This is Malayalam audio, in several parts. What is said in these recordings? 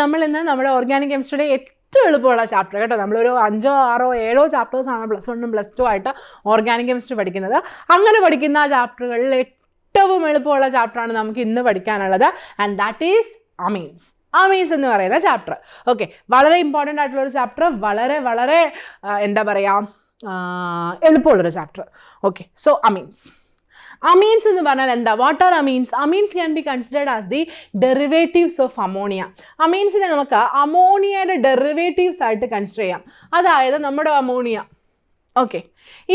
നമ്മൾ ഇന്ന് നമ്മുടെ ഓർഗാനിക് കെമിസ്ട്രിയുടെ ഏറ്റവും എളുപ്പമുള്ള ചാപ്റ്റർ കേട്ടോ. നമ്മളൊരു 5, 6, 7 ചാപ്റ്റേഴ്സാണ് +1 +2 ആയിട്ട് ഓർഗാനിക് കെമിസ്ട്രി പഠിക്കുന്നത്. അങ്ങനെ പഠിക്കുന്ന ആ ചാപ്റ്ററുകളിൽ ഏറ്റവും എളുപ്പമുള്ള ചാപ്റ്ററാണ് നമുക്ക് ഇന്ന് പഠിക്കാനുള്ളത്. And that is amines. Amines എന്ന് പറയുന്ന ചാപ്റ്റർ. ഓക്കെ, വളരെ ഇമ്പോർട്ടൻ്റ് ആയിട്ടുള്ളൊരു ചാപ്റ്റർ, വളരെ വളരെ എന്താ പറയുക, എളുപ്പമുള്ളൊരു chapter. Okay, so amines. Amines എന്ന് പറഞ്ഞാൽ എന്താ? What are amines? Amines can be considered as the derivatives of ammonia. അമീൻസിനെ നമുക്ക് അമോണിയയുടെ ഡെറിവേറ്റീവ്സ് ആയിട്ട് കൺസിഡർ ചെയ്യാം. അതായത് നമ്മുടെ അമോണിയ, ഓക്കെ,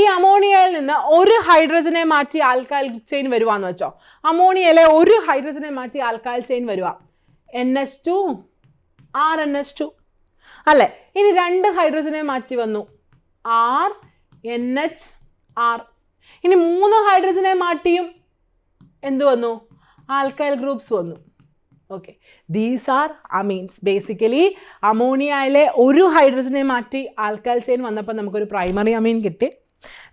ഈ അമോണിയയിൽ നിന്ന് ഒരു ഹൈഡ്രജനെ മാറ്റി ആൽക്കൈൽ ചെയിൻ വരുവാന്ന് വെച്ചോ. അമോണിയയിലെ ഒരു ഹൈഡ്രജനെ മാറ്റി ആൽക്കൈൽ ചെയിൻ വരുക, NH2 RNH2 അല്ലേ. ഇനി 2 ഹൈഡ്രജനെ മാറ്റി വന്നു, RNHR. ഇനി 3 ഹൈഡ്രജനെ മാറ്റിയും എന്ത് വന്നു? ആൽക്കൈൽ ഗ്രൂപ്പ്സ് വന്നു. Okay, these are amines. Basically അമോണിയയിലെ ഒരു ഹൈഡ്രജനെ മാറ്റി ആൽക്കൈൽ ചെയിൻ വന്നപ്പോൾ നമുക്കൊരു പ്രൈമറി അമീൻ കിട്ടി.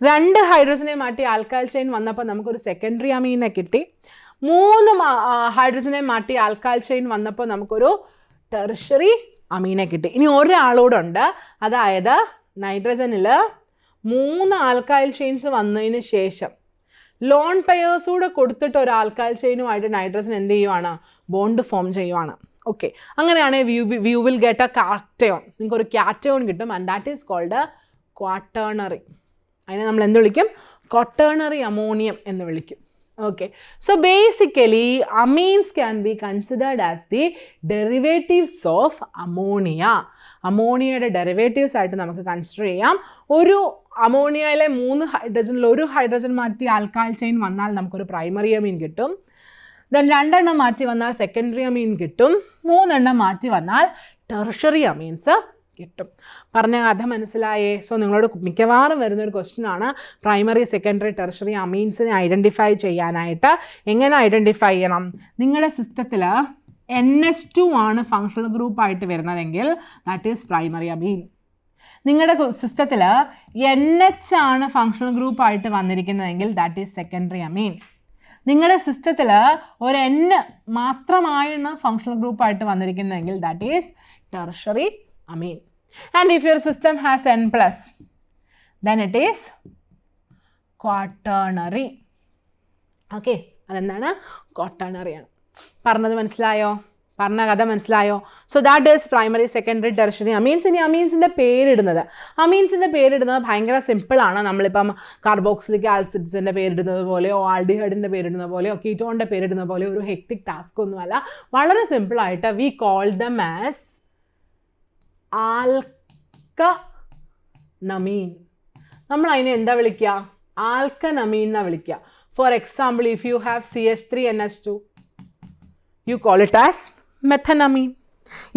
2 ഹൈഡ്രജനെ മാറ്റി ആൽക്കൈൽ ചെയിൻ വന്നപ്പോൾ നമുക്കൊരു സെക്കൻഡറി അമീനെ കിട്ടി. 3 ഹൈഡ്രജനെ മാറ്റി ആൽക്കൈൽ ചെയിൻ വന്നപ്പോൾ നമുക്കൊരു ടെർഷ്യറി അമീനെ കിട്ടി. ഇനി ഒരാളോടുണ്ട്, അതായത് നൈട്രജനിൽ 3 ആൽക്കൈൽ ചെയിൻസ് വന്നതിന് ശേഷം ലോൺ പെയേഴ്സ് കൂടെ കൊടുത്തിട്ട് ഒരു ആൽക്കൈൽ ചെയിനുമായിട്ട് നൈട്രജൻ എന്ത് ചെയ്യുവാണ്? ബോണ്ട് ഫോം ചെയ്യുവാണ്. ഓക്കെ, അങ്ങനെയാണെങ്കിൽ we will get a cation. നിങ്ങൾക്ക് ഒരു കാറ്റയോൺ കിട്ടും. And that is called quaternary. അതിനെ നമ്മൾ എന്ത് വിളിക്കും? ക്വാട്ടേണറി അമോണിയം എന്ന് വിളിക്കും. Okay, so basically amines can be considered as the derivatives of ammonia. അമോണിയയുടെ ഡെറിവേറ്റീവ്സ് ആയിട്ട് നമുക്ക് കൺസിഡർ ചെയ്യാം. ഒരു അമോണിയയിലെ 3 ഹൈഡ്രജനിൽ ഒരു ഹൈഡ്രജൻ മാറ്റി ആൽക്കൈൽ ചെയിൻ വന്നാൽ നമുക്കൊരു പ്രൈമറി അമീൻ കിട്ടും. ദെൻ 2 എണ്ണം മാറ്റി വന്നാൽ സെക്കൻഡറി അമീൻ കിട്ടും. 3 എണ്ണം മാറ്റി വന്നാൽ ടെർഷ്യറി അമീൻസ് കിട്ടും. പറഞ്ഞ കഥ മനസ്സിലായേ? സോ നിങ്ങളോട് മിക്കവാറും വരുന്നൊരു ക്വസ്റ്റ്യൻ ആണ്, പ്രൈമറി, സെക്കൻഡറി, ടെർഷ്യറി അമീൻസിനെ ഐഡൻറ്റിഫൈ ചെയ്യാനായിട്ട് എങ്ങനെ ഐഡൻറ്റിഫൈ ചെയ്യണം? നിങ്ങളുടെ സിസ്റ്റത്തിൽ NH2 ആണ് ഫങ്ഷണൽ ഗ്രൂപ്പായിട്ട് വരുന്നതെങ്കിൽ ദാറ്റ് ഈസ് പ്രൈമറി അമീൻ. നിങ്ങളുടെ സിസ്റ്റത്തിൽ NH ആണ് ഫങ്ഷണൽ ഗ്രൂപ്പായിട്ട് വന്നിരിക്കുന്നതെങ്കിൽ ദാറ്റ് ഈസ് സെക്കൻഡറി അമീൻ. നിങ്ങളുടെ സിസ്റ്റത്തിൽ ഒരു N മാത്രമായാണ് ഫങ്ഷണൽ ഗ്രൂപ്പായിട്ട് വന്നിരിക്കുന്നതെങ്കിൽ that is tertiary amine. And if your system has N+, then it is quaternary. Okay, അതെന്താണ്? ക്വാട്ടേണറി ആണ്. പറഞ്ഞത് മനസ്സിലായോ? പറഞ്ഞ കഥ മനസ്സിലായോ? So that is primary, secondary, tertiary amines. ഇനി അമീൻസിൻ്റെ പേരിടുന്നത് ഭയങ്കര സിമ്പിളാണ്. നമ്മളിപ്പം കാർബോക്സിലിക് ആസിഡ്സിൻ്റെ പേരിടുന്നത് പോലെയോ ആൽഡിഹൈഡിൻ്റെ പേരിടുന്ന പോലെയോ കീറ്റോണിൻ്റെ പേരിടുന്ന പോലെയോ ഒരു ഹെക്ടിക് ടാസ്ക് ഒന്നുമല്ല. വളരെ സിമ്പിളായിട്ട് വി കോൾ ദം ആസ് ആൽക്കനമീൻ. നമ്മൾ അതിനെ എന്താ വിളിക്കുക? ആൽക്കനമീൻ എന്നാണ് വിളിക്കുക. Four example, if you have CH3NH2, you call it as methanamine.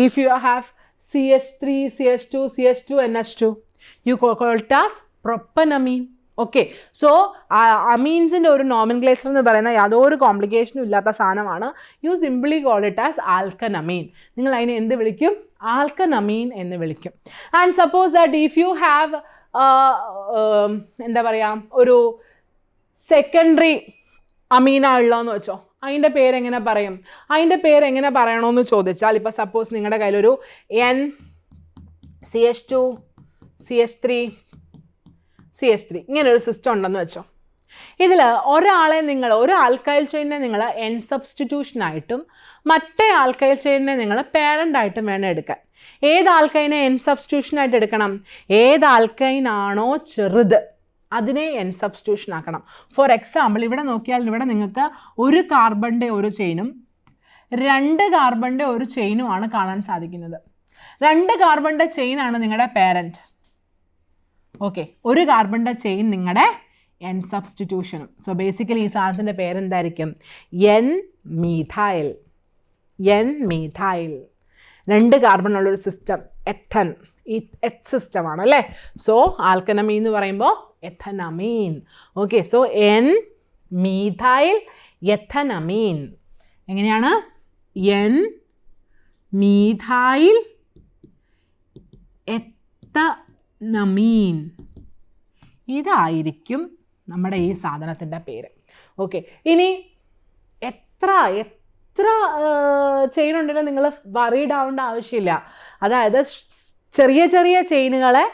If you have CH3, CH2, CH2NH2, you call it as propanamine. Okay, so അമീൻസിൻ്റെ ഒരു നോമൻക്ലേച്ചർ എന്ന് പറയുന്ന യാതൊരു കോംപ്ലിക്കേഷനും ഇല്ലാത്ത സാധനമാണ്. You simply call it as alkanamine. നിങ്ങൾ അതിനെ എന്ത് വിളിക്കും? ആൽക്കനമീൻ എന്ന് വിളിക്കും. And suppose that if you have എന്താ പറയുക, ഒരു സെക്കൻഡറി അമീനാണുള്ളതെന്ന് വെച്ചോ, അതിൻ്റെ പേരെങ്ങനെ പറയും? അതിൻ്റെ പേരെങ്ങനെ പറയണമെന്ന് ചോദിച്ചാൽ, ഇപ്പോൾ സപ്പോസ് നിങ്ങളുടെ കയ്യിലൊരു CH2 CH3 CH3 ഇങ്ങനൊരു സിസ്റ്റം ഉണ്ടെന്ന് വെച്ചോ. ഇതിൽ ഒരു ആൽക്കൈൽ ചെയിനെ നിങ്ങൾ N സബ്സ്റ്റിറ്റ്യൂഷനായിട്ടും മറ്റേ ആൽക്കൈൽ ചെയിനെ നിങ്ങൾ പേരൻ്റായിട്ടും വേണം എടുക്കാൻ. ഏത് ആൽക്കൈനെ N സബ്സ്റ്റിറ്റ്യൂഷനായിട്ട് എടുക്കണം? ഏത് ആൽക്കൈനാണോ ചെറുത് അതിനെ N സബ്സ്റ്റിറ്റ്യൂഷൻ ആക്കണം. ഫോർ എക്സാമ്പിൾ, ഇവിടെ നോക്കിയാൽ ഇവിടെ നിങ്ങൾക്ക് ഒരു കാർബണിൻ്റെ ഒരു ചെയിനും 2 കാർബണിൻ്റെ ഒരു ചെയിനുമാണ് കാണാൻ സാധിക്കുന്നത്. 2 കാർബണിൻ്റെ ചെയിനാണ് നിങ്ങളുടെ പേരൻറ്റ്. ഓക്കെ, ഒരു കാർബണിൻ്റെ ചെയിൻ നിങ്ങളുടെ N സബ്സ്റ്റിറ്റ്യൂഷനും. സോ ബേസിക്കലി ഈ സാധനത്തിൻ്റെ പേരെന്തായിരിക്കും? N methyl. 2 കാർബണുള്ളൊരു സിസ്റ്റം എഥൻ, ഈ എത്ത് സിസ്റ്റമാണ് അല്ലേ. സോ ആൽക്കനമീൻ എന്ന് പറയുമ്പോൾ ethanamine. Okay, so N methyl ethanamine. എങ്ങനെയാണ്? N methyl ethanamine. ഇതായിരിക്കും നമ്മുടെ ഈ സാധനത്തിൻ്റെ പേര്. ഓക്കെ, ഇനി എത്ര എത്ര ചെയിൻ ഉണ്ടെങ്കിലും നിങ്ങൾ വറീഡ് ആവേണ്ട ആവശ്യമില്ല. അതായത് ചെറിയ ചെറിയ ചെയിനുകളെ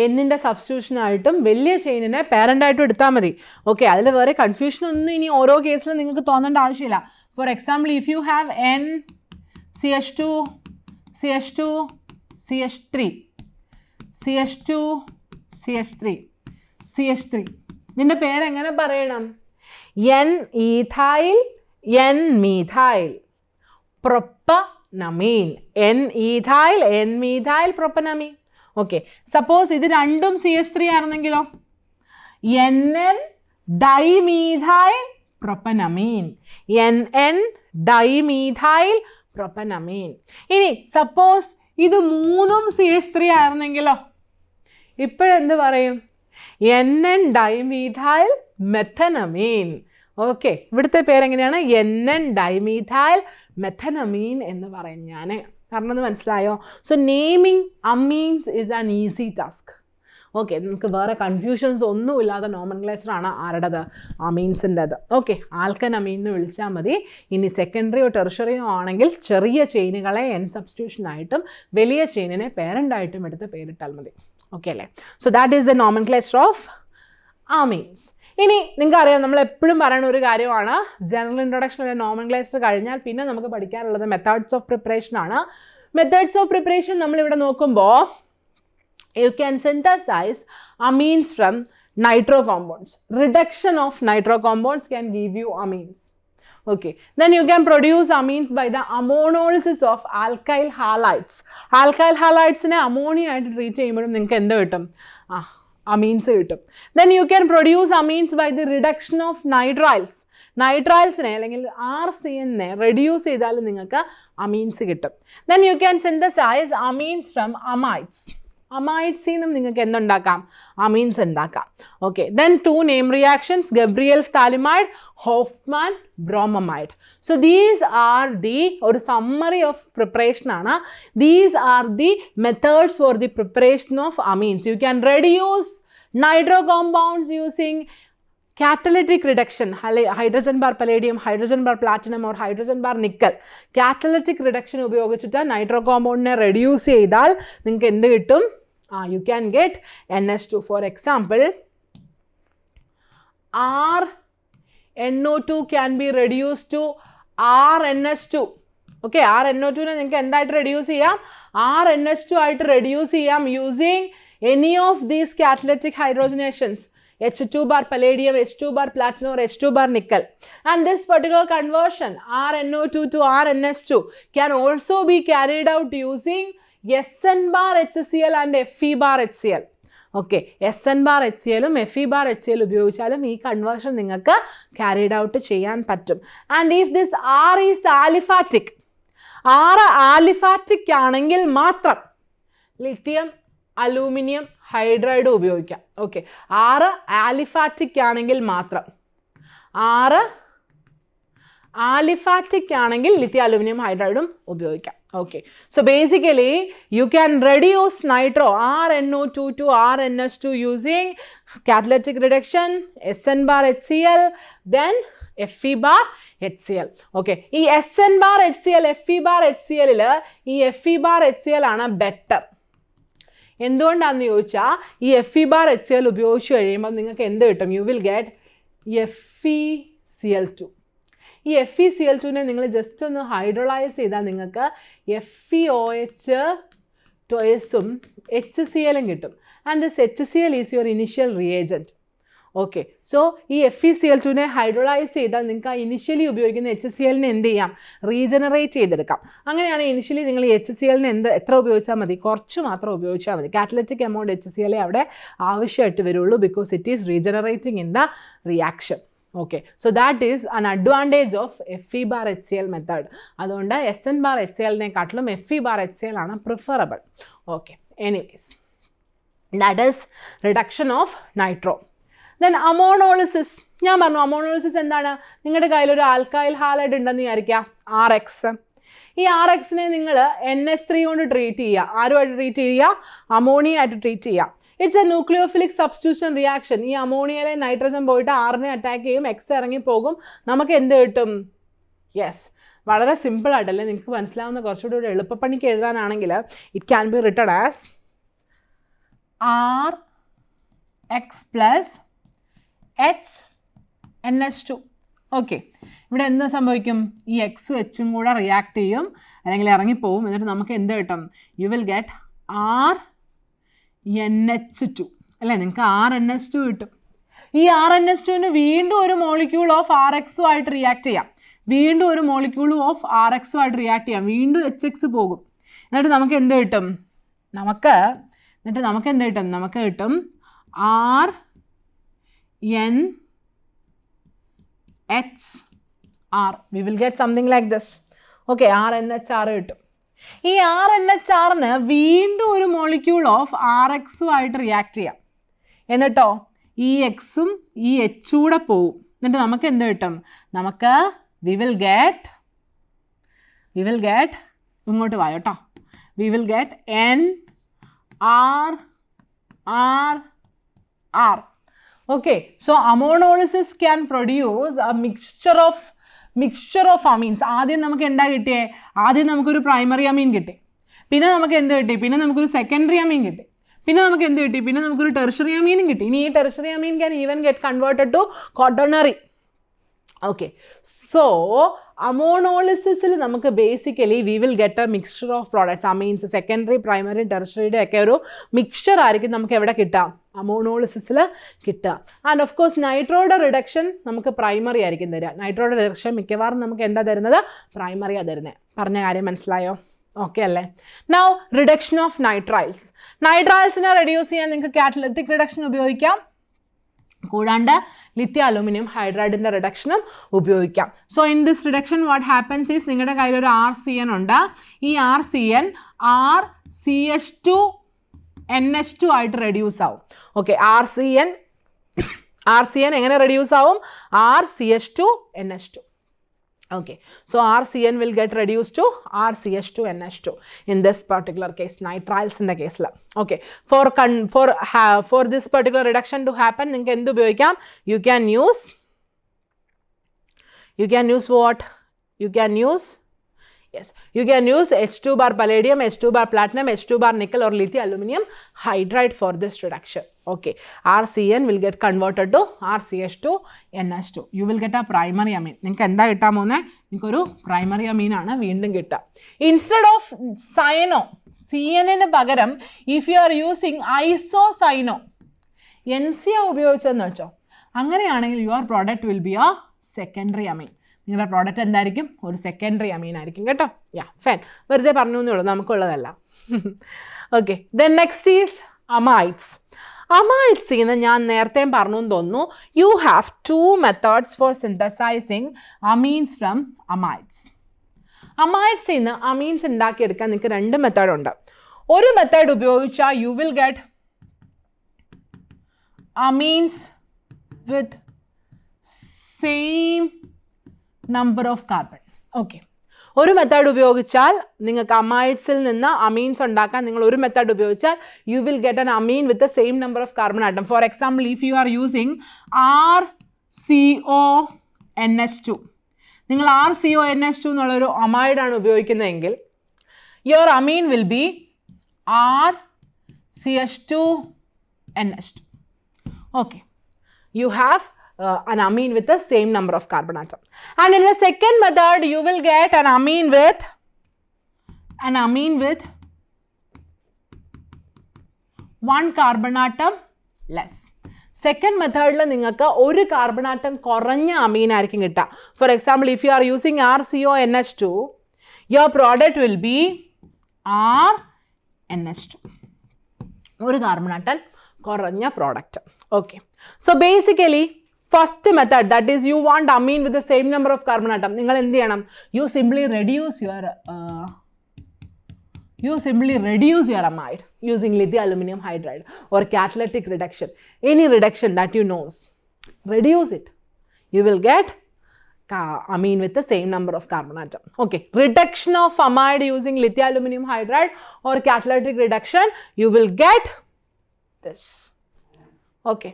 എന്നിൻ്റെ സബ്സ്റ്റിറ്റ്യൂഷനായിട്ടും വലിയ ചെയിനിനെ പാരൻ്റായിട്ടും എടുത്താൽ മതി. ഓക്കെ, അതിൽ വേറെ കൺഫ്യൂഷൻ ഒന്നും ഇനി ഓരോ കേസിലും നിങ്ങൾക്ക് തോന്നേണ്ട ആവശ്യമില്ല. Four example, if you have N CH2 CH2 CH3 CH2 CH3 CH3, ഇതിൻ്റെ പേരെങ്ങനെ പറയണം? N ethyl N methyl propanamine. N ethyl N methyl propanamine. Okay, suppose ഇത് രണ്ടും CH3 ആയിരുന്നെങ്കിലോ? NN dimethyl propanamine. NN dimethyl propanamine. ഇനി സപ്പോസ് ഇത് മൂന്നും CH3 ആയിരുന്നെങ്കിലോ? ഇപ്പോഴെന്ത് പറയും? NN dimethyl മെഥനമീൻ. ഓക്കെ, ഇവിടുത്തെ പേരെങ്ങനെയാണ്? NN ഡൈമീഥൈൽ മെഥനമീൻ എന്ന് പറയും ഞാൻ. പറഞ്ഞത് മനസ്സിലായോ? So naming amines is an easy task. Okay, നമുക്ക് വേറെ കൺഫ്യൂഷൻസ് ഒന്നും ഇല്ലാത്ത നോമൻക്ലേച്ചറാണ് ആരുടേത്? അമീൻസിൻ്റെത്. ഓക്കെ, ആൽക്കൻ അമീൻ എന്ന് വിളിച്ചാൽ മതി. ഇനി സെക്കൻഡറിയോ ടെർഷറിയോ ആണെങ്കിൽ ചെറിയ ചെയിനുകളെ എൻ സബ്സ്റ്റിറ്റ്യൂഷനായിട്ടും വലിയ ചെയിനിനെ പേരൻ്റായിട്ടും എടുത്ത് പേരിട്ടാൽ മതി. ഓക്കെ അല്ലേ? So that is the nomenclature of amines. ഇനി നിങ്ങൾക്കറിയാം, നമ്മൾ എപ്പോഴും പറയുന്ന ഒരു കാര്യമാണ്, ജനറൽ ഇൻട്രൊഡക്ഷൻ അല്ലെ നോമൻക്ലേച്ചർ കഴിഞ്ഞാൽ പിന്നെ നമുക്ക് പഠിക്കാനുള്ളത് മെത്തേഡ്സ് ഓഫ് പ്രിപ്പറേഷൻ ആണ്. മെത്തേഡ്സ് ഓഫ് പ്രിപ്പറേഷൻ നമ്മളിവിടെ നോക്കുമ്പോൾ you can synthesize amines from nitro compounds. Reduction of nitro compounds can give you amines. Okay, then you can produce amines by the ammonolysis of alkyl halides. Alkyl halides ne ammonia ആയിട്ട് ട്രീറ്റ് ചെയ്യുമ്പോഴും നിങ്ങൾക്ക് എന്ത് കിട്ടും? amines കിട്ടും. Then you can produce amines by the reduction of nitriles. നൈട്രൈൽസിനെ അല്ലെങ്കിൽ RCN റെഡ്യൂസ് ചെയ്താൽ നിങ്ങൾക്ക് amines കിട്ടും. Then you can synthesize amines from amides. അമൈഡ്സിൽ നിന്നും നിങ്ങൾക്ക് എന്തുണ്ടാക്കാം? അമീൻസ് ഉണ്ടാക്കാം. Okay, then 2 name reactions, Gabriel phthalimide, Hoffman bromamide. So these are the ഒരു സമ്മറി ഓഫ് പ്രിപ്പറേഷൻ ആണ്. These are the methods for the preparation of amines. You can reduce nitro compounds using catalytic reduction, hydrogen bar palladium, hydrogen bar platinum or hydrogen bar nickel. Catalytic reduction ഉപയോഗിച്ചിട്ട് നൈട്രോ കോമ്പൗണ്ടിനെ റെഡ്യൂസ് ചെയ്താൽ നിങ്ങൾക്ക് എന്ത് കിട്ടും? you can get NH2. For example, RNO2 can be reduced to RNH2. Okay, RNO2 നെ നിങ്ങൾക്ക് എന്തായിട്ട് റെഡ്യൂസ് ചെയ്യാം? RNH2 ആയിട്ട് റെഡ്യൂസ് ചെയ്യാം using any of these catalytic hydrogenations. H2 bar palladium, H2 bar platinum or H2 bar nickel. And this particular conversion, RNO2 to RNH2, can also be carried out using SN bar HCl and Fe bar HCl. Okay, SN bar HCl ഉം Fe bar HCl ഉപയോഗിച്ചാലും ഈ കൺവേർഷൻ നിങ്ങൾക്ക് carried out ചെയ്യാൻ പറ്റും. And if this R is aliphatic, R aliphatic ആണെങ്കിൽ മാത്രം ലിഥിയം അലൂമിനിയം ഹൈഡ്രൈഡ് ഉപയോഗിക്കാം. ഓക്കെ, 6 ആലിഫാറ്റിക് ആണെങ്കിൽ മാത്രം, 6 ആലിഫാറ്റിക് ആണെങ്കിൽ ലിഥിയം അലൂമിനിയം ഹൈഡ്രൈഡും ഉപയോഗിക്കാം. Okay, so basically you can reduce nitro RNO2 to RNH2 using catalytic reduction, SN bar HCl, then Fe bar HCl. Okay, ഈ SN bar HCl, Fe bar HCl ഈ Fe bar HCl ആണ് ബെറ്റർ. എന്തുകൊണ്ടാണെന്ന് ചോദിച്ചാൽ ഈ Fe bar HCl ഉപയോഗിച്ച് കഴിയുമ്പോൾ നിങ്ങൾക്ക് എന്ത് കിട്ടും? U will get FeCl2. ഈ FeCl2നെ നിങ്ങൾ ജസ്റ്റ് ഒന്ന് ഹൈഡ്രോളൈസ് ചെയ്താൽ നിങ്ങൾക്ക് FeOH2ഉം HClഉം കിട്ടും. And this HCl is your initial reagent. Okay, so ഈ FeCl2നെ ഹൈഡ്രോളൈസ് ചെയ്താൽ നിങ്ങൾക്ക് ആ ഇനിഷ്യലി ഉപയോഗിക്കുന്ന HClനെ എന്ത് ചെയ്യാം? റീജനറേറ്റ് ചെയ്തെടുക്കാം. അങ്ങനെയാണ് ഇനിഷ്യലി നിങ്ങൾ ഈ HClനെ എത്ര ഉപയോഗിച്ചാൽ മതി? കുറച്ച് മാത്രം ഉപയോഗിച്ചാൽ മതി. കാറ്റലറ്റിക് എമൗണ്ട് HCl അവിടെ ആവശ്യമായിട്ട് വരുള്ളൂ, because it is regenerating in the reaction. Okay, so that is അൻ advantage of Fe bar HCl method. അതുകൊണ്ട് SN bar HClനെക്കാട്ടിലും Fe bar HCl ആണ് preferable. Okay, anyways that is reduction of nitro. Then അമോണോളിസിസ്. ഞാൻ പറഞ്ഞു അമോണോളിസിസ് എന്താണ്? നിങ്ങളുടെ കയ്യിലൊരു ആൽക്കൈൽ ഹാലൈഡ് ഉണ്ടെന്ന് വിചാരിക്കുക, RX. ഈ RXനെ നിങ്ങൾ NH3 കൊണ്ട് ട്രീറ്റ് ചെയ്യുക. ആരുമായിട്ട് ട്രീറ്റ് ചെയ്യുക? അമോണിയ ആയിട്ട് ട്രീറ്റ് ചെയ്യുക. It's A nucleophilic substitution reaction. ഈ അമോണിയയിലെ നൈട്രജൻ പോയിട്ട് Rനെ അറ്റാക്ക് ചെയ്യും, X ഇറങ്ങി പോകും, നമുക്ക് എന്ത് കിട്ടും? യെസ്, വളരെ സിമ്പിൾ ആയിട്ടല്ലേ നിങ്ങൾക്ക് മനസ്സിലാവുന്ന കുറച്ചുകൂടി ഒരു എളുപ്പപ്പണിക്ക് എഴുതാനാണെങ്കിൽ it can be written as RX plus HNH2. Okay, ഇവിടെ എന്ത് സംഭവിക്കും? ഈ എക്സും എച്ചും കൂടെ റിയാക്ട് ചെയ്യും, അല്ലെങ്കിൽ ഇറങ്ങിപ്പോവും. എന്നിട്ട് നമുക്ക് എന്ത് കിട്ടും? യു വിൽ ഗെറ്റ് RNH2 അല്ലേ? നിങ്ങൾക്ക് RNH2 കിട്ടും. ഈ RNH2ന് വീണ്ടും ഒരു മോളിക്യൂൾ ഓഫ് RXും ആയിട്ട് റിയാക്ട് ചെയ്യാം, വീണ്ടും ഒരു മോളിക്യൂൾ ഓഫ് RXും ആയിട്ട് റിയാക്ട് ചെയ്യാം, വീണ്ടും HX പോകും. എന്നിട്ട് നമുക്ക് എന്ത് കിട്ടും? നമുക്ക് എന്ത് കിട്ടും? നമുക്ക് കിട്ടും RNHR. We will get something like this. Okay, RNHR കിട്ടും. ഈ RNHRന് വീണ്ടും ഒരു മോളിക്യൂൾ ഓഫ് RXും ആയിട്ട് റിയാക്ട് ചെയ്യാം. എന്നിട്ടോ ഈ എക്സും ഈ എച്ചും കൂടെ പോവും. എന്നിട്ട് നമുക്ക് എന്ത് കിട്ടും? നമുക്ക് we will get ഇങ്ങോട്ട് വായോ കേട്ടോ. we will get NRR. Okay, so ammonolysis can produce a mixture of amines. ആദ്യം നമുക്ക് എന്താ കിട്ടിയേ? ആദ്യം നമുക്കൊരു പ്രൈമറി അമീൻ കിട്ടി, പിന്നെ നമുക്ക് എന്ത് കിട്ടി? പിന്നെ നമുക്കൊരു സെക്കൻഡറി അമീൻ കിട്ടി, പിന്നെ നമുക്ക് എന്ത് കിട്ടി? പിന്നെ നമുക്കൊരു ടെർഷറി അമീനും കിട്ടി. ഇനി ഈ tertiary amine can even get converted to quaternary. Okay, so അമോണോളിസിസിൽ നമുക്ക് basically we will get a mixture of products. Amines secondary, primary, ടെർഷറിയുടെ ഒക്കെ ഒരു മിക്സ്ചർ ആയിരിക്കും നമുക്ക് എവിടെ കിട്ടാം? അമോണോളിസിസിൽ കിട്ടുക. ആൻഡ് ഓഫ് കോഴ്സ് നൈട്രോയുടെ റിഡക്ഷൻ നമുക്ക് പ്രൈമറി ആയിരിക്കും തരിക. നൈട്രോയുടെ റിഡക്ഷൻ മിക്കവാറും നമുക്ക് എന്താ തരുന്നത്? പ്രൈമറിയാണ് തരുന്നത്. പറഞ്ഞ കാര്യം മനസ്സിലായോ? ഓക്കെ അല്ലേ? Now reduction of nitriles. നൈട്രൈൽസിനെ റെഡ്യൂസ് ചെയ്യാൻ നിങ്ങൾക്ക് കാറ്റലിറ്റിക് റിഡക്ഷൻ ഉപയോഗിക്കാം, കൂടാണ്ട് ലിത്യം അലൂമിനിയം ഹൈഡ്രൈഡിൻ്റെ റിഡക്ഷനും ഉപയോഗിക്കാം. So in this reduction what happens is, നിങ്ങളുടെ കയ്യിൽ ഒരു RCN ഉണ്ട്. ഈ RCN RCH2NH2 ആയിട്ട് റെഡ്യൂസ് ആവും. ഓക്കെ, RCN എങ്ങനെ റെഡ്യൂസ് ആവും? RCH2NH2. Okay, so RCN will get reduced to RCH2NH2 in this particular case, nitriles in the case la. Okay, for this particular reduction to happen, ninge endu ubhayikam? You can use what? You can use H2 bar palladium, H2 bar platinum, H2 bar nickel or lithium aluminum hydride for this reduction. Okay, RCN will get converted to RCH2NH2. You will get a primary amine. നിങ്ങൾക്ക് എന്താ കിട്ടാൻ പോകുന്നത്? നിങ്ങൾക്കൊരു പ്രൈമറി അമീൻ ആണ് വീണ്ടും കിട്ടുക. ഇൻസ്റ്റെഡ് ഓഫ് സയനോ, CN പകരം if you are using isocyano, NCO ഉപയോഗിച്ചതെന്ന് വെച്ചോ, അങ്ങനെയാണെങ്കിൽ your product will be a secondary amine. നിങ്ങളുടെ പ്രോഡക്റ്റ് എന്തായിരിക്കും? ഒരു സെക്കൻഡറി അമീൻ ആയിരിക്കും കേട്ടോ. ഫൈൻ, വെറുതെ പറഞ്ഞു എന്നേ ഉള്ളൂ, നമുക്കുള്ളതല്ല. Okay, then next is amides. അമൈഡ്സിന്ന് ഞാൻ നേരത്തെ പറഞ്ഞു എന്ന് തോന്നുന്നു. You have 2 methods for synthesizing amines from amides. അമൈഡ്സിന്ന് അമീൻസ് ഉണ്ടാക്കിയെടുക്കാൻ നിങ്ങൾക്ക് 2 മെത്തേഡുണ്ട്. ഒരു മെത്തേഡ് ഉപയോഗിച്ചാൽ you will get amines with same number of carbon. Okay, ഒരു മെത്തേഡ് ഉപയോഗിച്ചാൽ നിങ്ങൾക്ക് അമൈഡ്സിൽ നിന്ന് അമീൻസ് ഉണ്ടാക്കാൻ നിങ്ങൾ ഒരു മെത്തേഡ് ഉപയോഗിച്ചാൽ you will get an amine with the same number of carbon atom. For example, if you are using RCONH2, നിങ്ങൾ RCONH2 എന്നുള്ളൊരു അമൈഡാണ് ഉപയോഗിക്കുന്നതെങ്കിൽ your amine will be RCH2NH2. Okay, you have an amine with the same number of carbon atom. And in the second method you will get an amine with 1 carbon atom less. Second method la ningalku oru carbon atom koranja amine aayirikkum kitta. For example, if you are using RCONH2, your product will be RNH2. Oru carbon atom koranja product. Okay, so basically first method, that is you want amine with the same number of carbon atom, ningal endu cheyanam? You simply reduce your amide using lithium aluminum hydride or catalytic reduction. Any reduction that you know, reduce it, you will get amine with the same number of carbon atom. Okay, reduction of amide using lithium aluminum hydride or catalytic reduction, you will get this. Okay,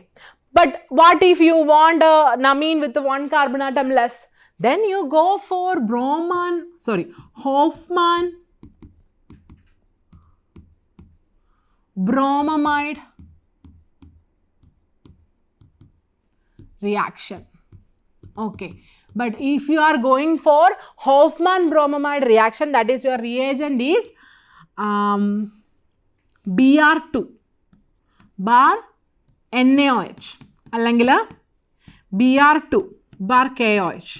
but what if you want an amine with 1 carbon atom less? Then you go for Hofmann bromamide reaction. Okay, but if you are going for Hofmann bromamide reaction, that is your reagent is Br2 bar NaOH അല്ലെങ്കിൽ Br2 bar KOH.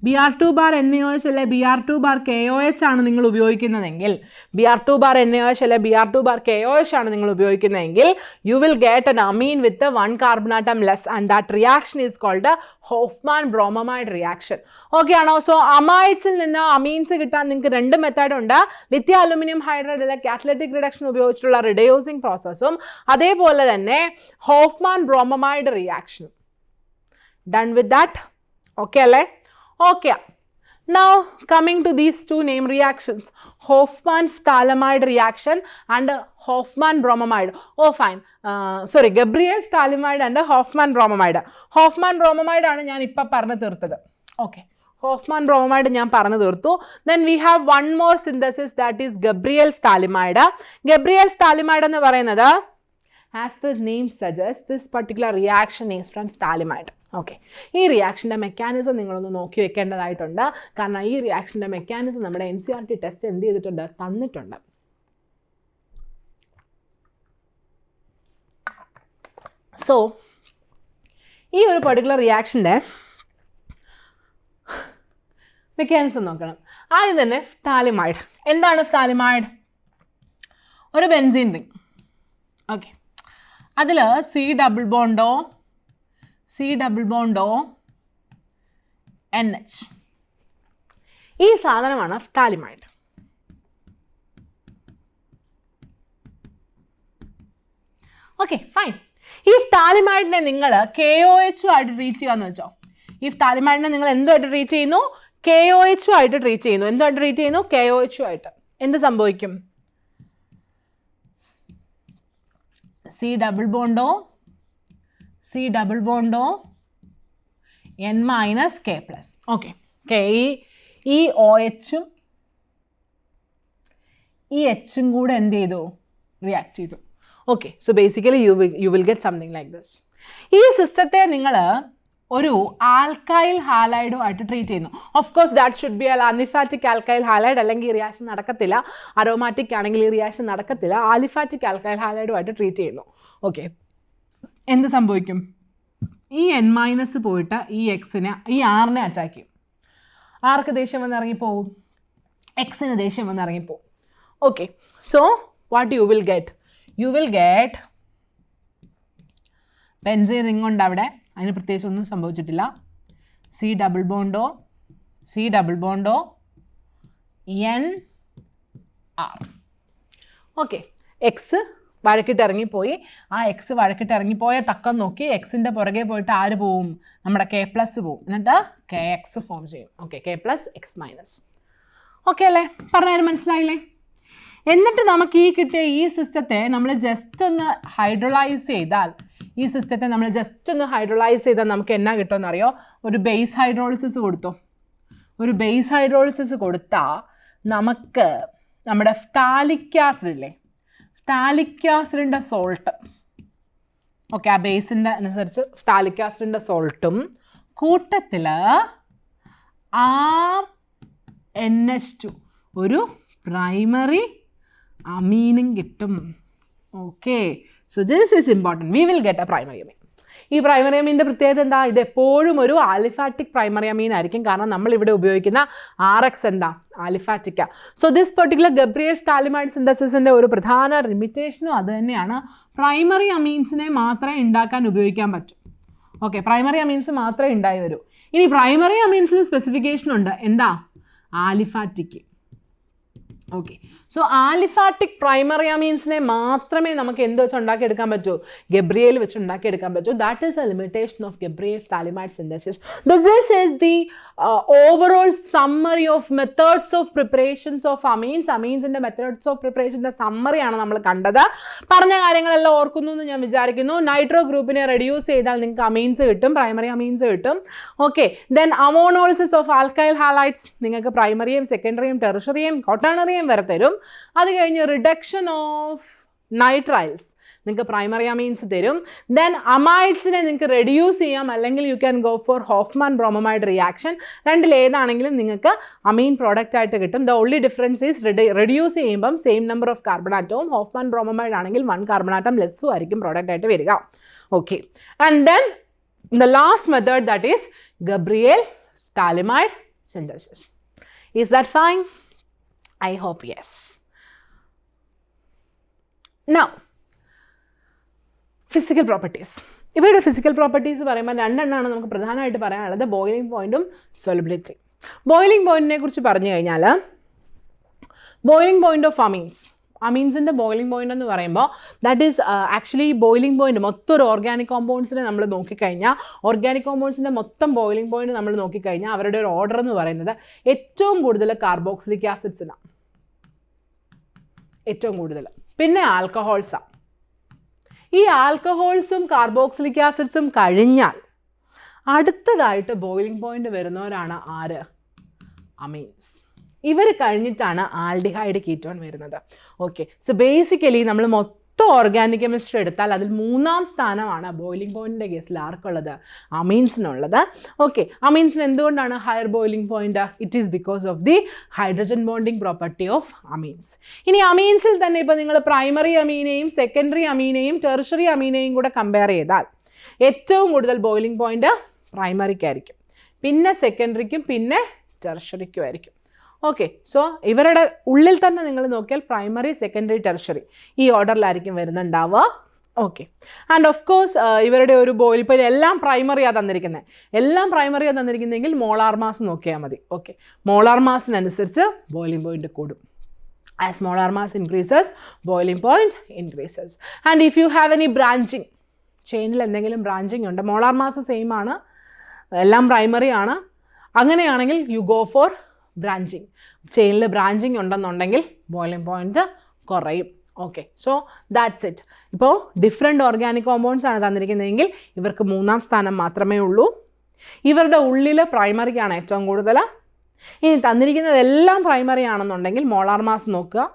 Br2 bar NaOH അല്ലെ Br2 bar KOH ആണ് നിങ്ങൾ ഉപയോഗിക്കുന്നതെങ്കിൽ, Br2 bar NaOH അല്ലെ Br2 bar KOH ആണ് നിങ്ങൾ ഉപയോഗിക്കുന്നതെങ്കിൽ, you will get an amine with the 1 carbon atom less, and that reaction is called a Hofmann bromamide reaction. Okay ആണോ? സോ അമൈഡ്സിൽ നിന്ന് അമീൻസ് കിട്ടാൻ നിങ്ങൾക്ക് 2 മെത്തേഡ് ഉണ്ട്. ലിഥിയം അലുമിനിയം ഹൈഡ്രൈഡ് അല്ലെ കാറ്റലറ്റിക് റിഡക്ഷൻ ഉപയോഗിച്ചിട്ടുള്ള റിഡ്യൂസിങ് പ്രോസസ്സും അതേപോലെ തന്നെ Hofmann bromamide reaction. Done with that? Okay അല്ലേ? Okay. Now coming to these two name reactions, Hofmann phthalimide reaction and Hofmann bromamide. Oh fine. Sorry, Gabriel phthalimide and Hofmann bromamide. Hofmann bromamide ആണ് ഞാൻ ഇപ്പോൾ പറഞ്ഞു തീർത്തത്. Okay. Hofmann bromamide ഞാൻ പറഞ്ഞു തീർത്തു. Then we have one more synthesis, that is Gabriel phthalimide. Gabriel phthalimide എന്ന് പറയുന്നത്, as the name suggests, this particular reaction is from phthalimide. Okay, ഈ റിയാക്ഷൻ്റെ മെക്കാനിസം നിങ്ങളൊന്ന് നോക്കി വെക്കേണ്ടതായിട്ടുണ്ട്. കാരണം ഈ റിയാക്ഷൻ്റെ മെക്കാനിസം നമ്മുടെ NCERT ടെസ്റ്റ് എന്ത് ചെയ്തിട്ടുണ്ട്, തന്നിട്ടുണ്ട്. സോ ഈ ഒരു പർട്ടിക്കുലർ റിയാക്ഷൻ്റെ മെക്കാനിസം നോക്കണം. ആദ്യം തന്നെ phthalimide. എന്താണ് phthalimide? ഒരു ബെൻസീൻ റിംഗ്. ഓക്കെ, അതിൽ C double bond O NH. ഈ സാധനമാണ് phthalimide. Okay fine. ഈ phthalimide നിങ്ങൾ KOH ആയിട്ട് ട്രീറ്റ് ചെയ്യാന്ന് വെച്ചോ. ഈ phthalimide നിങ്ങൾ എന്തുമായിട്ട് ട്രീറ്റ് ചെയ്യുന്നു? KOH ആയിട്ട് ട്രീറ്റ് ചെയ്യുന്നു. എന്തുമായിട്ട് ട്രീറ്റ് ചെയ്യുന്നു? KOH ആയിട്ട്. എന്ത് സംഭവിക്കും? C double bond O N minus K plus. Okay. ഈ OHും ഈ Hും കൂടെ എന്ത് ചെയ്തു? റിയാക്ട് ചെയ്തു. Okay, so basically U will get something like this. ഈ സിസ്റ്റത്തെ നിങ്ങൾ ഒരു ആൽക്കൈൽ ഹാലൈഡും ആയിട്ട് ട്രീറ്റ് ചെയ്യുന്നു. Of course that should be aliphatic alkyl halide, അല്ലെങ്കിൽ ഈ റിയാക്ഷൻ നടക്കത്തില്ല. അരോമാറ്റിക് ആണെങ്കിൽ ഈ റിയാക്ഷൻ നടക്കത്തില്ല. ആലിഫാറ്റിക് ആൽക്കൈൽ ഹാലൈഡുമായിട്ട് ട്രീറ്റ് ചെയ്യുന്നു. ഓക്കെ, എന്ത് സംഭവിക്കും? ഈ N മൈനസ് പോയിട്ട് ഈ എക്സിനെ, ഈ ആറിനെ അറ്റാക്ക് ചെയ്യും. ആർക്ക് ദേഷ്യം വന്ന് ഇറങ്ങിപ്പോവും? എക്സിന് ദേഷ്യം വന്ന് ഇറങ്ങിപ്പോവും. Okay, so what you will get? You will get benzene ring ഉണ്ട് അവിടെ, അതിന് പ്രത്യേകിച്ച് ഒന്നും സംഭവിച്ചിട്ടില്ല. C double bond O N R. Okay, ex വഴക്കിട്ട് ഇറങ്ങിപ്പോയി. ആ എക്സ് വഴക്കിട്ട് ഇറങ്ങിപ്പോയ തക്കം നോക്കി എക്സിൻ്റെ പുറകെ പോയിട്ട് ആര് പോവും? നമ്മുടെ K പ്ലസ് പോവും. എന്നിട്ട് KX ഫോം ചെയ്യും. Okay, K plus X minus. Okay അല്ലേ? പറഞ്ഞാലും മനസ്സിലായില്ലേ? എന്നിട്ട് നമുക്ക് ഈ കിട്ടിയ ഈ സിസ്റ്റത്തെ നമ്മൾ ജസ്റ്റ് ഒന്ന് ഹൈഡ്രോളൈസ് ചെയ്താൽ, നമുക്ക് എന്നാ കിട്ടുമെന്ന് അറിയോ? ഒരു ബേസ് ഹൈഡ്രോളിസിസ് കൊടുത്തു. ഒരു ബേസ് ഹൈഡ്രോളിസിസ് കൊടുത്താൽ നമുക്ക് നമ്മുടെ ഫാലിക് ആസിഡ് ഇല്ലേ, ഫാലിക് ആസിഡിൻ്റെ സോൾട്ട്, ഓക്കെ, ആ ബേസിൻ്റെ അനുസരിച്ച് ഫാലിക് ആസിഡിൻ്റെ സോൾട്ടും കൂട്ടത്തിൽ NH2 ഒരു പ്രൈമറി അമീനും കിട്ടും. Okay, so this is important. V will get A primary അമീൻ. ഈ പ്രൈമറി അമീൻ്റെ പ്രത്യേകത എന്താ? ഇത് എപ്പോഴും ഒരു ആലിഫാറ്റിക് പ്രൈമറി അമീൻ ആയിരിക്കും. കാരണം നമ്മളിവിടെ ഉപയോഗിക്കുന്ന RX എന്താ? ആലിഫാറ്റിക്ക. So this particular Gabriel phthalimide സിന്തസിസിൻ്റെ ഒരു പ്രധാന ലിമിറ്റേഷനും അത് തന്നെയാണ്. പ്രൈമറി അമീൻസിനെ മാത്രമേ ഉണ്ടാക്കാൻ ഉപയോഗിക്കാൻ പറ്റൂ. ഓക്കെ, പ്രൈമറി അമീൻസ് മാത്രമേ ഉണ്ടായി വരൂ. ഇനി പ്രൈമറി അമീൻസിന് സ്പെസിഫിക്കേഷൻ ഉണ്ട്. എന്താ? Aliphatic. Okay. So aliphatic primary അമീൻസിനെ മാത്രമേ നമുക്ക് എന്ത് വെച്ച് ഉണ്ടാക്കിയെടുക്കാൻ പറ്റൂ? ഗബ്രിയേൽ വെച്ച് ഉണ്ടാക്കിയെടുക്കാൻ പറ്റൂ. That is a limitation of Gabriel phthalimide synthesis. This is the overall summary of methods of preparations of amines. അമീൻസിൻ്റെ മെത്തേഡ്സ് ഓഫ് പ്രിപ്പറേഷൻ്റെ സമ്മറിയാണ് നമ്മൾ കണ്ടത്. പറഞ്ഞ കാര്യങ്ങളെല്ലാം ഓർക്കുന്നു എന്ന് ഞാൻ വിചാരിക്കുന്നു. നൈട്രോ ഗ്രൂപ്പിനെ റെഡ്യൂസ് ചെയ്താൽ നിങ്ങൾക്ക് അമീൻസ് കിട്ടും, പ്രൈമറി അമീൻസ് കിട്ടും. Okay. Then ammonolysis of alkyl halides നിങ്ങൾക്ക് പ്രൈമറിയും സെക്കൻഡറിയും ടെറിഷറിയും ക്വാട്ടേണറിയും വരെ തരും. അത് കഴിഞ്ഞ് റിഡക്ഷൻ ഓഫ് നൈട്രൈൽസ് നിങ്ങൾക്ക് പ്രൈമറി അമീൻസ് തരും. ദെൻ അമൈഡ്സിനെ നിങ്ങൾക്ക് റെഡ്യൂസ് ചെയ്യാം, അല്ലെങ്കിൽ you can go for Hofmann bromamide reaction. രണ്ടിലേതാണെങ്കിലും നിങ്ങൾക്ക് അമീൻ പ്രോഡക്റ്റ് ആയിട്ട് കിട്ടും. The only difference is reduce ചെയ്യുമ്പം സെയിം നമ്പർ ഓഫ് കാർബൺ ആറ്റവും, ഹോഫ്മാൻ ബ്രോമമൈഡ് ആണെങ്കിൽ 1 കാർബൺ ആറ്റം ലെസ്സും ആയിരിക്കും പ്രോഡക്റ്റ് ആയിട്ട് വരിക. Okay. And then the last method that is Gabriel phthalimide synthesis. Is that fine? I hope yes. Now, physical properties. ഇവയുടെ ഫിസിക്കൽ പ്രോപ്പർട്ടീസ് പറയുമ്പോൾ രണ്ടെണ്ണമാണ് നമുക്ക് പ്രധാനമായിട്ട് പറയാനുള്ളത്, ബോയിലിംഗ് പോയിൻറ്റും സോലിബിലിറ്റി. ബോയിലിംഗ് പോയിൻറ്റിനെ കുറിച്ച് പറഞ്ഞു കഴിഞ്ഞാൽ, ബോയിലിംഗ് പോയിൻറ്റ് ഓഫ് അമീൻസ്, അമീൻസിൻ്റെ ബോയിലിംഗ് പോയിൻ്റ് എന്ന് പറയുമ്പോൾ that is actually boiling point മൊത്തം ഒരു ഓർഗാനിക് കോമ്പൗണ്ട്സിനെ നമ്മൾ നോക്കിക്കഴിഞ്ഞാൽ, ഓർഗാനിക് കോമ്പൗണ്ട്സിൻ്റെ മൊത്തം ബോയിലിംഗ് പോയിൻറ്റ് നമ്മൾ നോക്കിക്കഴിഞ്ഞാൽ അവരുടെ ഒരു ഓർഡർ എന്ന് പറയുന്നത് ഏറ്റവും കൂടുതൽ കാർബോക്സിലിക് ആസിഡ്സിനാണ്, ഏറ്റവും കൂടുതൽ. പിന്നെ ആൽക്കഹോൾസാണ്. ഈ ആൽക്കഹോൾസും കാർബോക്സിലിക് ആസിഡ്സും കഴിഞ്ഞാൽ അടുത്തതായിട്ട് ബോയിലിംഗ് പോയിന്റ് വരുന്നവരാണ് ആര്? അമീൻസ്. ഇവർ കഴിഞ്ഞിട്ടാണ് ആൽഡിഹൈഡ് കീറ്റോൺ വരുന്നത്. ഓക്കെ. സോ ബേസിക്കലി നമ്മൾ മൊത്തം ഓർഗാനിക് കെമിസ്ട്രി എടുത്താൽ അതിൽ 3-ാം സ്ഥാനമാണ് ബോയിലിംഗ് പോയിന്റിൻ്റെ കേസിൽ ആർക്കുള്ളത്? അമീൻസിനുള്ളത്. ഓക്കെ. അമീൻസിന് എന്തുകൊണ്ടാണ് higher boiling point? It is because of the hydrogen bonding property of amines. ഇനി അമീൻസിൽ തന്നെ ഇപ്പോൾ നിങ്ങൾ പ്രൈമറി അമീനെയും സെക്കൻഡറി അമീനെയും ടെറിഷറി അമീനെയും കൂടെ കമ്പയർ ചെയ്താൽ ഏറ്റവും കൂടുതൽ ബോയിലിംഗ് പോയിന്റ് പ്രൈമറിക്കായിരിക്കും, പിന്നെ സെക്കൻഡറിക്കും, പിന്നെ ടെറിഷറിക്കും ആയിരിക്കും. ഓക്കെ. സോ ഇവരുടെ ഉള്ളിൽ തന്നെ നിങ്ങൾ നോക്കിയാൽ പ്രൈമറി, സെക്കൻഡറി, ടെറിഷറി ഈ ഓർഡറിലായിരിക്കും വരുന്നുണ്ടാവുക. ഓക്കെ. ആൻഡ് ഓഫ് കോഴ്സ് ഇവരുടെ ഒരു ബോയിൽ, ഇപ്പോൾ എല്ലാം പ്രൈമറിയാണ് തന്നിരിക്കുന്നത്, എല്ലാം പ്രൈമറിയാണ് തന്നിരിക്കുന്നതെങ്കിൽ മോളാർ മാസ് നോക്കിയാൽ മതി. ഓക്കെ. മോളാർ മാസിനനുസരിച്ച് ബോയിലിംഗ് പോയിന്റ് കൂടും. As molar mass increases boiling point increases. And if you have any branching, ചെയിനിൽ എന്തെങ്കിലും ബ്രാഞ്ചിങ് ഉണ്ട്, മോളാർ മാസ് സെയിം ആണ്, എല്ലാം പ്രൈമറി ആണ്, അങ്ങനെയാണെങ്കിൽ യു ഗോ ഫോർ ബ്രാഞ്ചിങ്. ചെയിനിൽ ബ്രാഞ്ചിങ് ഉണ്ടെന്നുണ്ടെങ്കിൽ ബോയിലിംഗ് പോയിന്റ് കുറയും. ഓക്കെ. So that's it. ഇപ്പോൾ ഡിഫറെൻറ്റ് ഓർഗാനിക് കോമ്പൗണ്ട്സ് ആണ് തന്നിരിക്കുന്നതെങ്കിൽ ഇവർക്ക് 3-ാം സ്ഥാനം മാത്രമേ ഉള്ളൂ. ഇവരുടെ ഉള്ളിൽ പ്രൈമറിക്കാണ് ഏറ്റവും കൂടുതൽ. ഇനി തന്നിരിക്കുന്നതെല്ലാം പ്രൈമറി ആണെന്നുണ്ടെങ്കിൽ മോളാർ മാസ് നോക്കുക.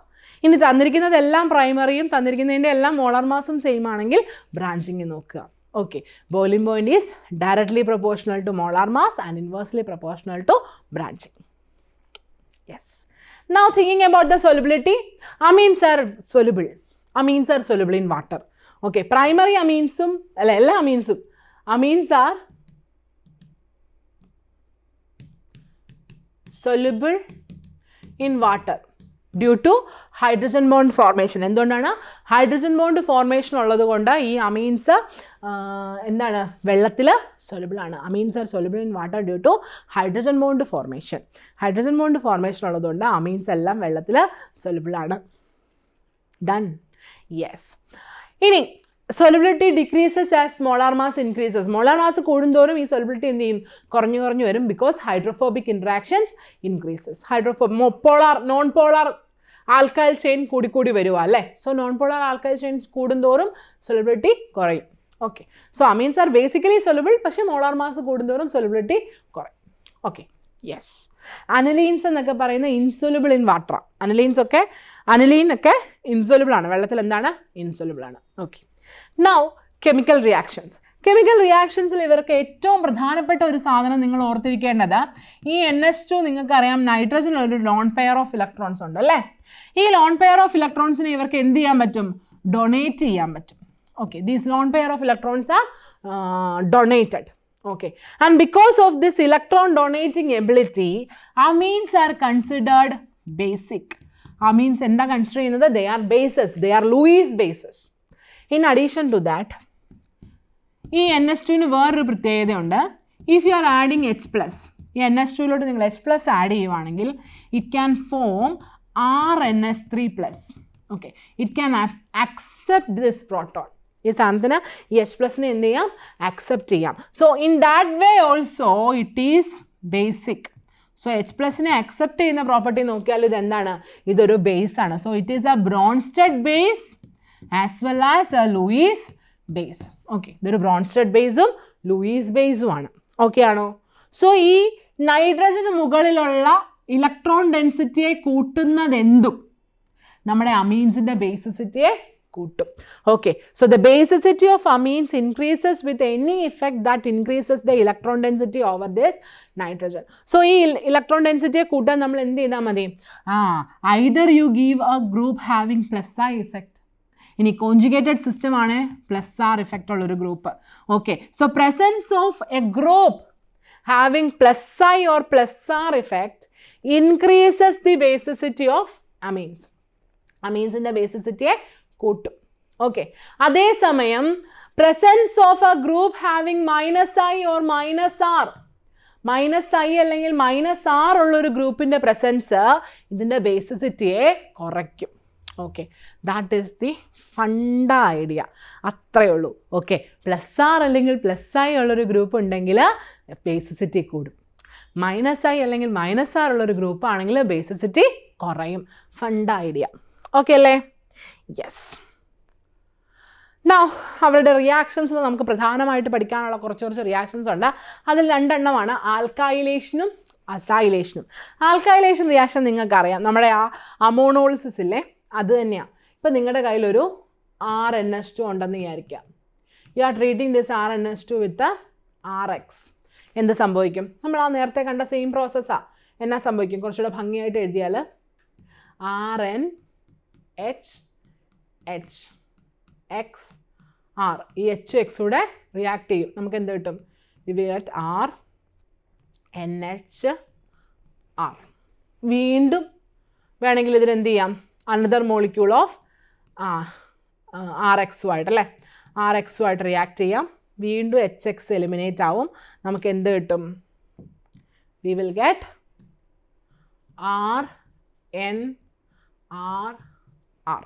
ഇനി തന്നിരിക്കുന്നതെല്ലാം പ്രൈമറിയും തന്നിരിക്കുന്നതിൻ്റെ എല്ലാം മോളാർ മാസും സെയിം ആണെങ്കിൽ ബ്രാഞ്ചിങ് നോക്കുക. Okay, boiling point is directly proportional to molar mass and inversely proportional to branching. Yes. Now thinking about the solubility, amines are soluble. Amines are soluble in water. Okay, primary amines amines are soluble in water due to hydrogen bond formation. എന്തുകൊണ്ടാണ് ഹൈഡ്രജൻ ബോണ്ട് ഫോർമേഷൻ ഉള്ളത് കൊണ്ട് ഈ അമീൻസ് എന്താണ് വെള്ളത്തിൽ സൊല്യൂബിൾ ആണ്. Amines are soluble in water due to hydrogen bond formation. Hydrogen bond formation ഉള്ളതുകൊണ്ട് അമീൻസ് എല്ലാം വെള്ളത്തിൽ സൊല്യൂബിൾ ആണ്. ഡൺ. യെസ്. ഇനി solubility decreases as molar mass increases. Molar mass കൂടുന്തോറും ഈ solubility എന്ത് ചെയ്യും? കുറഞ്ഞു കുറഞ്ഞു വരും. because hydrophobic interactions increases. Polar non polar alkyl chain കൂടി വരുക അല്ലേ. So non polar alkyl chain കൂടുന്തോറും solubility കുറയും. Okay. So amines are basically soluble, പക്ഷേ മോളാർ മാസ് കൂടുന്തോറും solubility കുറയും. ഓക്കെ. യെസ്. അനലീൻസ് എന്നൊക്കെ പറയുന്ന ഇൻസൊല്യൂബിൾ ഇൻ വാട്ടർ. അനലീൻ ഒക്കെ ഇൻസൊല്യൂബിൾ ആണ്, വെള്ളത്തിൽ എന്താണ് ഇൻസൊല്യൂബിൾ ആണ്. Okay. Now chemical reactions. Chemical റിയാക്ഷൻസിൽ ഇവർക്ക് ഏറ്റവും പ്രധാനപ്പെട്ട ഒരു സാധനം നിങ്ങൾ ഓർത്തിരിക്കേണ്ടത്, ഈ NH2 നിങ്ങൾക്കറിയാം നൈട്രജൻ ഒരു ലോൺ പെയർ ഓഫ് ഇലക്ട്രോൺസ് ഉണ്ട് അല്ലേ. ഈ ലോൺ പെയർ ഓഫ് ഇലക്ട്രോൺസിനെ ഇവർക്ക് എന്ത് ചെയ്യാൻ പറ്റും? ഡൊണേറ്റ് ചെയ്യാൻ പറ്റും. Okay. These lone pair of electrons are donated. Okay, and because of this electron donating ability, amines are considered basic. Amines എന്താ കൺസിഡർ ചെയ്യുന്നത്? They are bases. They are Lewis bases. In addition to that, ഈ NH2 വേറൊരു പ്രത്യേകതയുണ്ട്. If you are adding H+, ഈ NH2ലോട്ട് നിങ്ങൾ H+ ആഡ് ചെയ്യുവാണെങ്കിൽ it can form RNH3+. Okay, it can accept this proton. ഈ സാധനത്തിന് ഈ H പ്ലസിനെ എന്ത് ചെയ്യാം, അക്സെപ്റ്റ് ചെയ്യാം. So in that way also it is basic. So H പ്ലസിനെ അക്സെപ്റ്റ് ചെയ്യുന്ന പ്രോപ്പർട്ടി നോക്കിയാൽ ഇത് എന്താണ്, ഇതൊരു ബേസ് ആണ്. So it is a Bronsted base as well as a Lewis base. Okay, ഇതൊരു ബ്രോൺസ്റ്റഡ് ബേസും ലൂയിസ് ബേസും ആണ്. ഓക്കെ ആണോ? സോ ഈ നൈട്രജന് മുകളിലുള്ള ഇലക്ട്രോൺ ഡെൻസിറ്റിയെ കൂട്ടുന്നതെന്തും നമ്മുടെ അമീൻസിൻ്റെ ബേസിസിറ്റിയെ കൂട്ടും. Okay, so the basicity of amines increases with any effect that increases the electron density over this nitrogen. So ഈ ഇലക്ട്രോൺ ഡെൻസിറ്റിയെ കൂട്ടാൻ നമ്മൾ എന്ത് ചെയ്താൽ മതി? Either you give a group having plus I effect. ഇനി കോൺജുഗേറ്റഡ് സിസ്റ്റം ആണ് പ്ലസ് ആർ ഇഫക്റ്റ് ഉള്ളൊരു group. Okay, so presence of a group having plus I or plus R effect increases the basicity of amines. Amines in the basicity കൂട്ടും. ഓക്കെ, അതേസമയം presence of a group having minus I or minus R, minus I അല്ലെങ്കിൽ മൈനസ് ആർ ഉള്ളൊരു ഗ്രൂപ്പിൻ്റെ പ്രസൻസ് ഇതിൻ്റെ ബേസിസിറ്റിയെ കുറയ്ക്കും. Okay, that is the Funtouch idea. അത്രയേ ഉള്ളൂ. ഓക്കെ, പ്ലസ് ആർ അല്ലെങ്കിൽ പ്ലസ് ഐ ഉള്ളൊരു ഗ്രൂപ്പ് ഉണ്ടെങ്കിൽ ബേസിസിറ്റി കൂടും. മൈനസ് ഐ അല്ലെങ്കിൽ മൈനസ് ആർ ഉള്ളൊരു ഗ്രൂപ്പ് ആണെങ്കിൽ ബേസിസിറ്റി കുറയും. Funtouch idea. ഓക്കെ അല്ലേ? യെസ്. നൗ അവരുടെ റിയാക്ഷൻസ് നമുക്ക് പ്രധാനമായിട്ട് പഠിക്കാനുള്ള കുറച്ച് റിയാക്ഷൻസ് ഉണ്ട്. അതിൽ രണ്ടെണ്ണമാണ് ആൽക്കൈലേഷനും അസൈലേഷനും. ആൽക്കൈലേഷൻ റിയാക്ഷൻ നിങ്ങൾക്കറിയാം, നമ്മുടെ ആ അമോണോളിസിസ് ഇല്ലേ, അത് തന്നെയാണ്. ഇപ്പം നിങ്ങളുടെ കയ്യിലൊരു RNH2 ഉണ്ടെന്ന് വിചാരിക്കാം. You are treating this RNH2 with RX. എന്ത് സംഭവിക്കും? നമ്മൾ ആ നേരത്തെ കണ്ട സെയിം പ്രോസസ്സാണ്. എന്നാ സംഭവിക്കും? കുറച്ചുകൂടെ ഭംഗിയായിട്ട് എഴുതിയാൽ RNHXR, ഈ HX കൂടെ റിയാക്ട് ചെയ്യും. നമുക്ക് എന്ത് കിട്ടും? V will get RNHR. വീണ്ടും വേണമെങ്കിൽ ഇതിനെന്ത് ചെയ്യാം? അനദർ മോളിക്യൂൾ ഓഫ് RX അല്ലേ, RX റിയാക്ട് ചെയ്യാം. വീണ്ടും HX എലിമിനേറ്റ് ആവും. നമുക്ക് എന്ത് കിട്ടും? V will get RNR.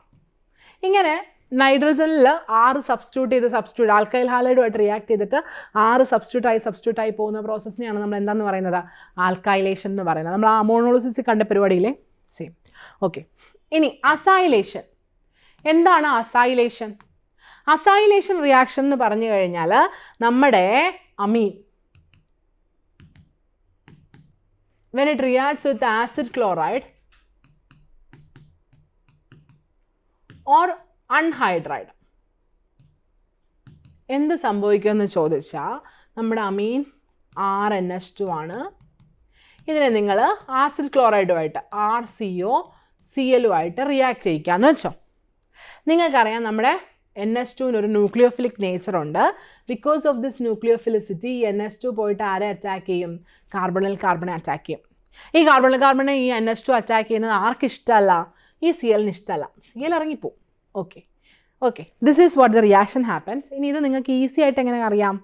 ഇങ്ങനെ നൈട്രജനിൽ 6 സബ്സ്റ്റിറ്റ്യൂട്ട് ആൽക്കൈൽ ഹാലൈഡുമായിട്ട് റിയാക്ട് ചെയ്തിട്ട് 6 സബ്സ്റ്റിറ്റ്യൂട്ട് ആയി പോകുന്ന പ്രോസസ്സിനെയാണ് നമ്മൾ എന്താണെന്ന് പറയുന്നത്? ആൽക്കൈലേഷൻ എന്ന് പറയുന്നത്. നമ്മൾ ആ അമോണോളിസിസ് കണ്ട പരിപാടിയിലെ സെയിം. ഓക്കെ, ഇനി അസൈലേഷൻ. എന്താണ് അസൈലേഷൻ? അസൈലേഷൻ റിയാക്ഷൻ എന്ന് പറഞ്ഞു കഴിഞ്ഞാൽ നമ്മുടെ അമീൻ when it reacts with acid chloride or unhydride എന്ത് സംഭവിക്കുമെന്ന് ചോദിച്ചാൽ നമ്മുടെ അമീൻ RNH2 ആണ്. ഇതിനെ നിങ്ങൾ ആസിഡ് ക്ലോറൈഡുമായിട്ട് RCOCl റിയാക്ട് ചെയ്യിക്കാമെന്ന് വെച്ചോ. നിങ്ങൾക്കറിയാം നമ്മുടെ NH2 ഒരു ന്യൂക്ലിയോഫിലിക് നേച്ചറുണ്ട്. ബിക്കോസ് ഓഫ് ദിസ് ന്യൂക്ലിയോഫിലിസിറ്റി ഈ NH2 പോയിട്ട് ആരെ അറ്റാക്ക് ചെയ്യും? കാർബണിൽ കാർബണെ അറ്റാക്ക് ചെയ്യും. ഈ കാർബണിൽ കാർബണെ ഈ NH2 അറ്റാക്ക് ചെയ്യുന്നത് ആർക്ക് ഇഷ്ടമല്ല? ഈ Clന് ഇഷ്ടമല്ല. Cl ഇറങ്ങിപ്പോവും. Okay, this is what the reaction happens. ഇനി ഇത് നിങ്ങൾക്ക് ഈസി ആയിട്ട് എങ്ങനെ അറിയാം?